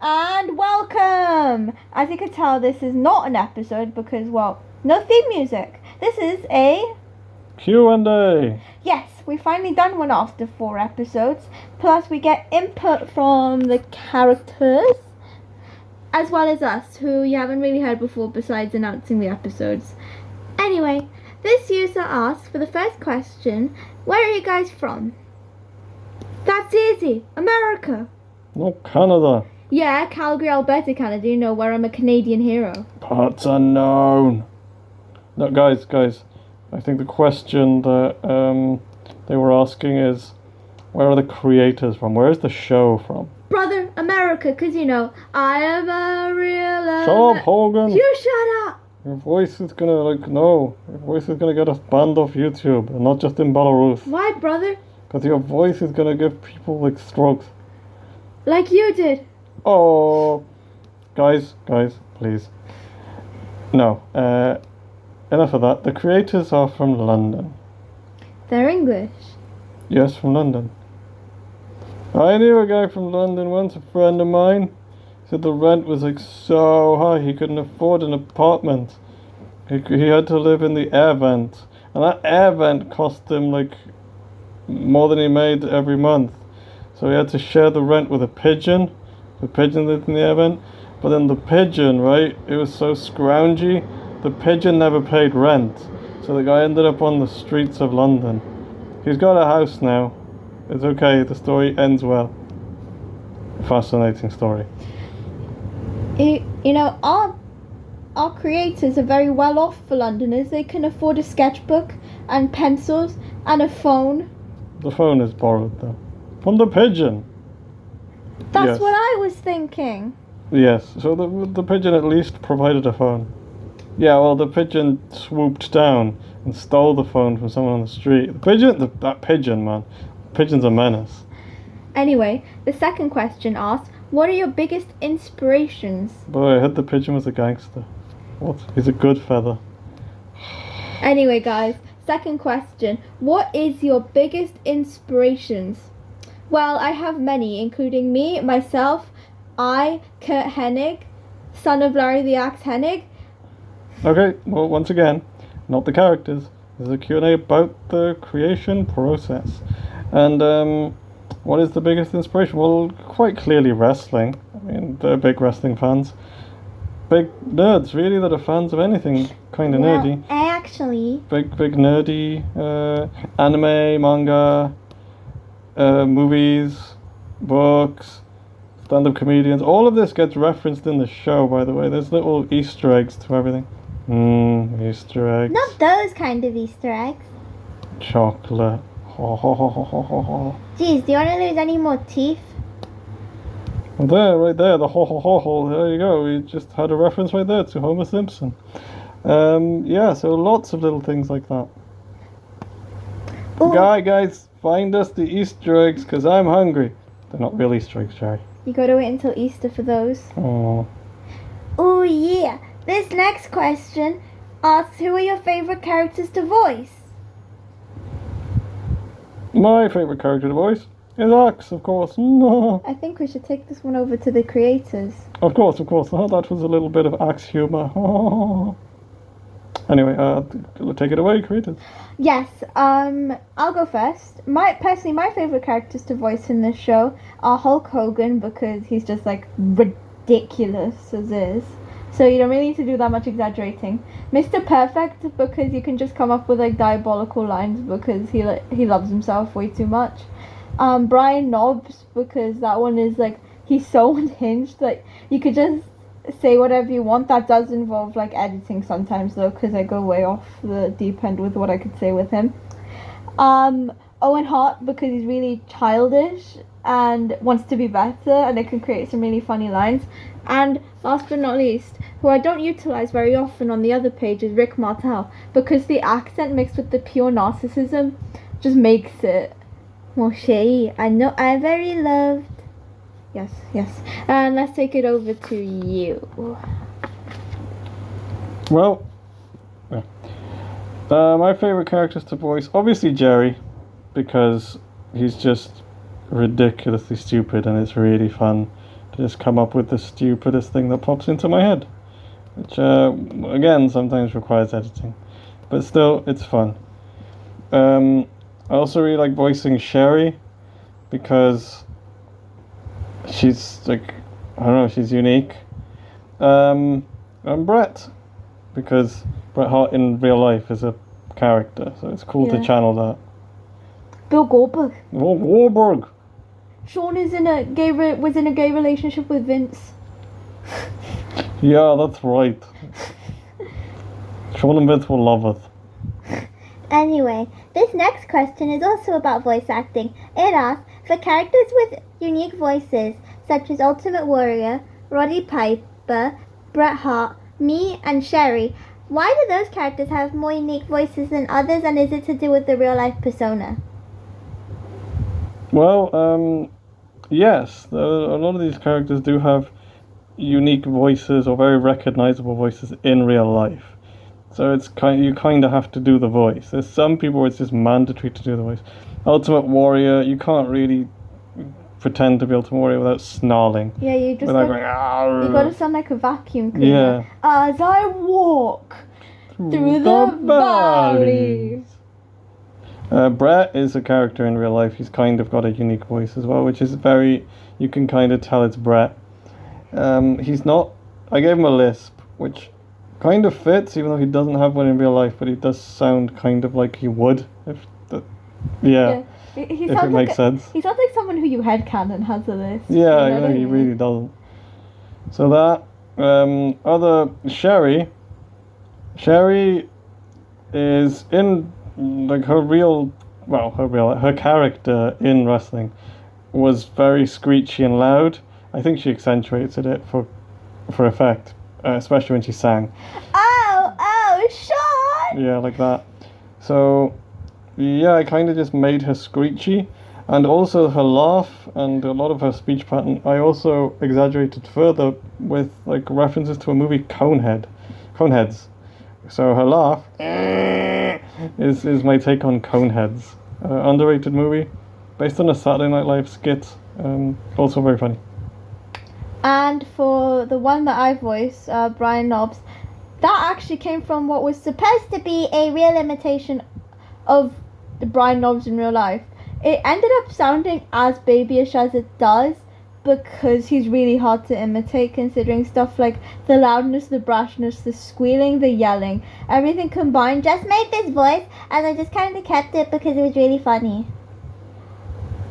and welcome! As you can tell, this is not an episode because, well, no theme music. This is a Q&A. Yes, we finally done one after 4 episodes. Plus, we get input from the characters, as well as us, who you haven't really heard before besides announcing the episodes. Anyway, this user asks for the first question, where are you guys from? That's easy, America. No, Canada. Yeah, Calgary, Alberta, Canada, you know, where I'm a Canadian hero. Parts unknown. No, guys, I think the question that they were asking is, where are the creators from? Where is the show from? Brother, America, because, you know, I am a real... Shut up, Hogan. You shut up. Your voice is gonna, your voice is gonna get us banned off YouTube, and not just in Belarus. Why, brother? Because your voice is gonna give people, strokes. Like you did. Oh, guys, please. No, enough of that. The creators are from London. They're English. Yes, from London. I knew a guy from London once, a friend of mine. Said the rent was so high he couldn't afford an apartment. He had to live in the air vent. And that air vent cost him more than he made every month. So he had to share the rent with a pigeon. The pigeon lived in the air vent. But then the pigeon, right, it was so scroungy, the pigeon never paid rent. So the guy ended up on the streets of London. He's got a house now. It's okay, the story ends well. Fascinating story. You know, our creators are very well off for Londoners. They can afford a sketchbook and pencils and a phone. The phone is borrowed though. From the pigeon. That's Yes. what I was thinking. Yes, so the pigeon at least provided a phone. Yeah, well, the pigeon swooped down and stole the phone from someone on the street. That pigeon, man. Pigeon's a menace. Anyway, the second question asks, what are your biggest inspirations? Boy, I heard the pigeon was a gangster. What? He's a good feather. Anyway, guys, second question, what is your biggest inspirations? Well, I have many, including me, myself, Kurt Hennig, son of Larry the Axe Hennig. Okay, well, once again, not the characters. This is a Q&A about the creation process. And what is the biggest inspiration? Well, quite clearly wrestling. I mean, they're big wrestling fans. Big nerds, really, that are fans of anything kind of nerdy. Actually... Big nerdy anime, manga, movies, books, stand-up comedians. All of this gets referenced in the show, by the way. There's little Easter eggs to everything. Easter eggs. Not those kind of Easter eggs. Chocolate. Ho, ho, ho, ho, ho, ho, ho. Jeez, do you want to lose any more teeth? Well, there, right there, the ho ho ho ho. There you go. We just had a reference right there to Homer Simpson. Yeah, so lots of little things like that. Ooh. Guys, find us the Easter eggs, because I'm hungry. They're not real Easter eggs, Jerry. You gotta wait until Easter for those. Oh. Oh yeah. This next question asks, who are your favourite characters to voice? My favourite character to voice is Axe, of course. I think we should take this one over to the creators. Of course. Oh, that was a little bit of Axe humour. Anyway, take it away, creators. Yes, I'll go first. My favourite characters to voice in this show are Hulk Hogan, because he's just ridiculous as is. So you don't really need to do that much exaggerating. Mr. Perfect, because you can just come up with diabolical lines because he loves himself way too much. Brian Knobs, because that one is he's so unhinged that you could just say whatever you want. That does involve editing sometimes though, because I go way off the deep end with what I could say with him. Owen Hart, because he's really childish and wants to be better, and it can create some really funny lines. And last but not least, who I don't utilize very often on the other page, is Rick Martel, because the accent mixed with the pure narcissism just makes it more shady. I know I'm very loved. Yes. And let's take it over to you. Well, yeah. My favourite characters to voice, obviously Jerry, because he's just ridiculously stupid and it's really fun to just come up with the stupidest thing that pops into my head. Which, again, sometimes requires editing. But still, it's fun. I also really like voicing Sherry, because she's, like, I don't know, she's unique. And Brett, because Bret Hart in real life is a character, so it's cool to channel that. Bill Goldberg. Oh, Goldberg! Sean was in a gay relationship with Vince. Yeah, that's right. Sean and Vince will love it. Anyway, this next question is also about voice acting. It asks, for characters with unique voices, such as Ultimate Warrior, Roddy Piper, Bret Hart, me, and Sherry, why do those characters have more unique voices than others, and is it to do with the real-life persona? Well, yes, a lot of these characters do have unique voices or very recognizable voices in real life. So it's you kind of have to do the voice. There's some people where it's just mandatory to do the voice. Ultimate Warrior, you can't really pretend to be Ultimate Warrior without snarling. Yeah, you just Without got, going, you gotta sound like a vacuum cleaner. Yeah. As I walk through the valleys. Brett is a character in real life. He's kind of got a unique voice as well, which is you can kind of tell it's Brett. He's not, I gave him a lisp, which kind of fits, even though he doesn't have one in real life, but he does sound kind of like he would, if He if sounds it makes sense. He sounds like someone who you headcanon has a list. Yeah, You know what I he mean? really doesn't. So that, other Sherry is in, like, her character in wrestling was very screechy and loud. I think she accentuated it for effect, especially when she sang. Oh, Sean! Yeah, like that. So, yeah, I kind of just made her screechy. And also her laugh and a lot of her speech pattern, I also exaggerated further with, like, references to a movie, Coneheads. So her laugh is my take on Coneheads. Underrated movie, based on a Saturday Night Live skit. Also very funny. And for the one that I voiced, Brian Knobs, that actually came from what was supposed to be a real imitation of Brian Knobs in real life. It ended up sounding as babyish as it does because he's really hard to imitate, considering stuff like the loudness, the brashness, the squealing, the yelling, everything combined Just made this voice, and I just kind of kept it because it was really funny.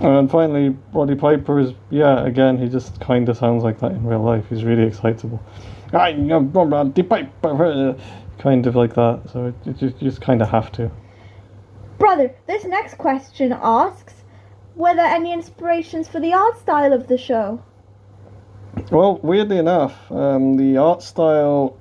And finally, Roddy Piper is, again, he just kind of sounds like that in real life. He's really excitable. Roddy Piper, kind of like that. So you just kind of have to. Brother, this next question asks, were there any inspirations for the art style of the show? Well, weirdly enough, the art style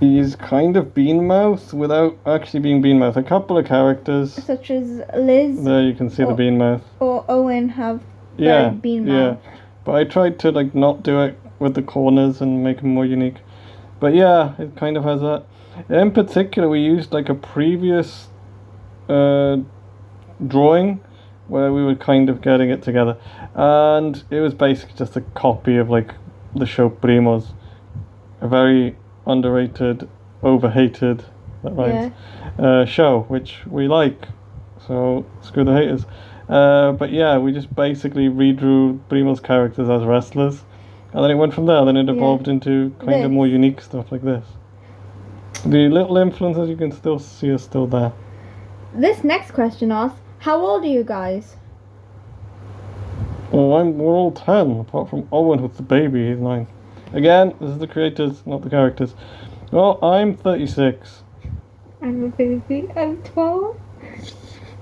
is kind of Bean Mouth without actually being Bean Mouth. A couple of characters. Such as Liz There you can see the Bean Mouth. or Owen have very bean mouth. But I tried to, like, not do it with the corners and make them more unique. But yeah, it kind of has that. In particular, we used, like, a previous drawing where we were kind of getting it together, and it was basically just a copy of, like, the show Primos, a very underrated, overhated, that rhymes, show, which we like, so screw the haters. But yeah, we just basically redrew Primos characters as wrestlers, and then it went from there. Then it evolved into kind of more unique stuff like this. The little influences you can still see are still there. This next question asks, how old are you guys? Well, we're all 10, apart from Owen, who's the baby, he's 9. Again, this is the creators, not the characters. Well, I'm 36. I'm a baby, I'm 12.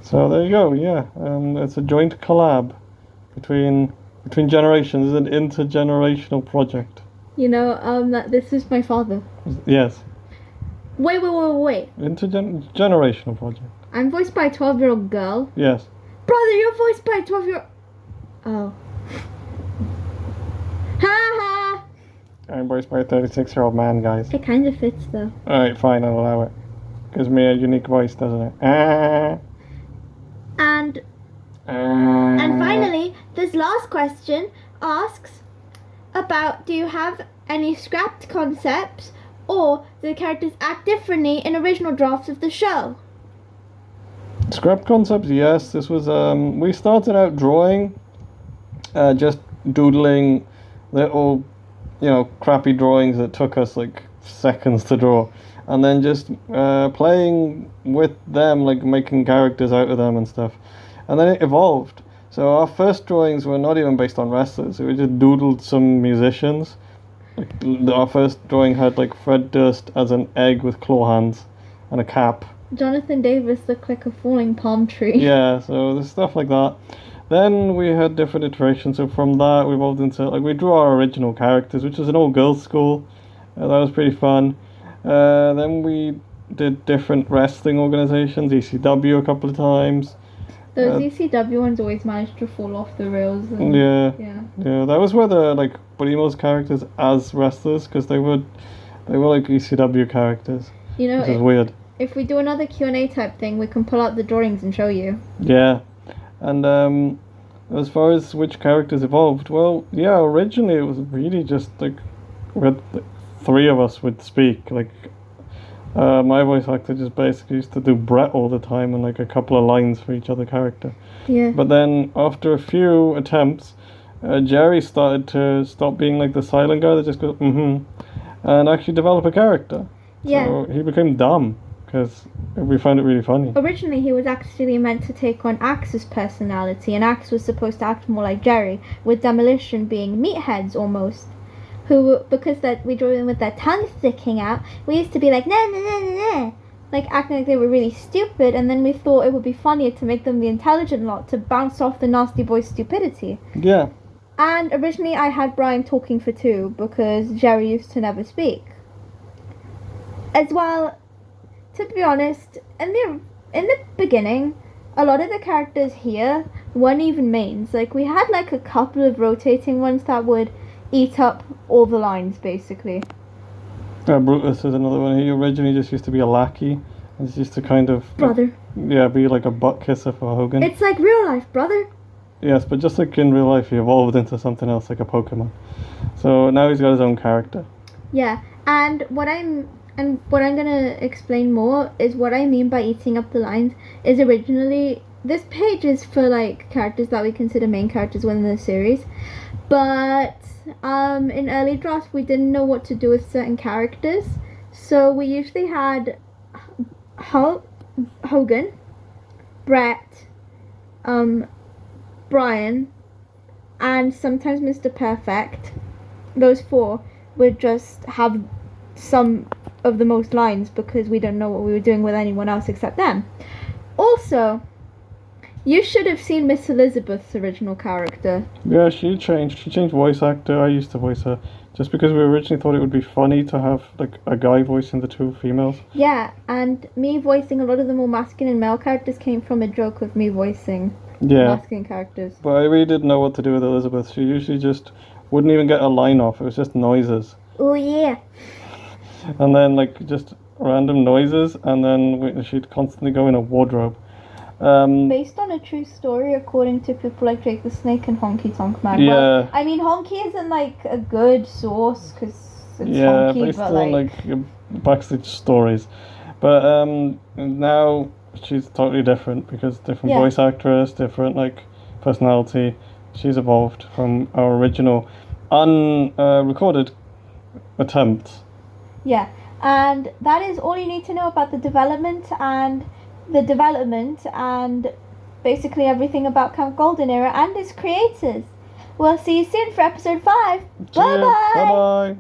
So there you go, yeah. It's a joint collab between generations. It's an intergenerational project. You know, that this is my father. Yes. Wait. Intergenerational project. I'm voiced by a 12-year-old girl. Yes. Brother, you're voiced by a 12-year-old... Oh. Ha ha! I'm voiced by a 36-year-old man, guys. It kind of fits, though. Alright, fine, I'll allow it. Gives me a unique voice, doesn't it? And finally, this last question asks, about, do you have any scrapped concepts, or do the characters act differently in original drafts of the show? Scrap concepts, yes. This was we started out drawing, just doodling little, crappy drawings that took us like seconds to draw, and then just playing with them, like making characters out of them and stuff, and then it evolved. So our first drawings were not even based on wrestlers. We just doodled some musicians. Like our first drawing had like Fred Durst as an egg with claw hands and a cap. Jonathan Davis looked like a falling palm tree. Yeah, so there's stuff like that. Then we had different iterations. So from that, we evolved into we drew our original characters, which was an all girls school. That was pretty fun. Then we did different wrestling organizations, ECW a couple of times. Those ECW ones always managed to fall off the rails. Yeah, Yeah. that was where the Brimo's characters as wrestlers, because they were like ECW characters, You know, which is weird. if we do another Q&A type thing, we can pull out the drawings and show you. Yeah, and as far as which characters evolved, well, yeah, originally it was really just like we had three of us would speak. Like my voice actor just basically used to do Brett all the time and like a couple of lines for each other character. Yeah. But then after a few attempts, Jerry started to stop being like the silent guy that just goes and actually develop a character. Yeah. So he became dumb because we found it really funny. Originally, he was actually meant to take on Axe's personality, and Axe was supposed to act more like Jerry, with Demolition being meatheads almost. Who, because that we drew them with their tongue sticking out, we used to be like, nah, nah, nah, nah, nah. Like acting like they were really stupid, and then we thought it would be funnier to make them the intelligent lot to bounce off the Nasty Boy's stupidity. Yeah. And originally I had Brian talking for two, because Jerry used to never speak. As well, to be honest, in the beginning, a lot of the characters here weren't even mains. Like, we had like a couple of rotating ones that would eat up all the lines, basically. Brutus is another one. He originally just used to be a lackey. He's used to kind of Brother. be like a butt kisser for Hogan. It's like real life, brother. Yes, but just like in real life, he evolved into something else, like a Pokemon. So now he's got his own character. Yeah, and what I'm gonna explain more is what I mean by eating up the lines is originally this page is for like characters that we consider main characters within the series, but in early drafts we didn't know what to do with certain characters, so we usually had Hogan, Brett, Brian, and sometimes Mr. Perfect. Those four would just have some of the most lines because we don't know what we were doing with anyone else except them. Also, you should have seen Miss Elizabeth's original character. Yeah, she changed voice actor. I used to voice her just because we originally thought it would be funny to have like a guy voicing the two females. Yeah, and me voicing a lot of the more masculine male characters came from a joke of me voicing masculine characters. But I really didn't know what to do with Elizabeth. She usually just wouldn't even get a line off. It was just noises. Oh yeah. And then like just random noises, and then she'd constantly go in a wardrobe. Based on a true story, according to people like Jake the Snake and Honky Tonk Man. Yeah. Well, I mean, Honky isn't like a good source because it's Yeah, Honky, based but on like backstage stories. But now she's totally different because different voice actress, different like personality. She's evolved from our original unrecorded attempts. Yeah, and that is all you need to know about the development and basically everything about Camp Golden Era and its creators. We'll see you soon for episode 5. Bye bye! Bye bye!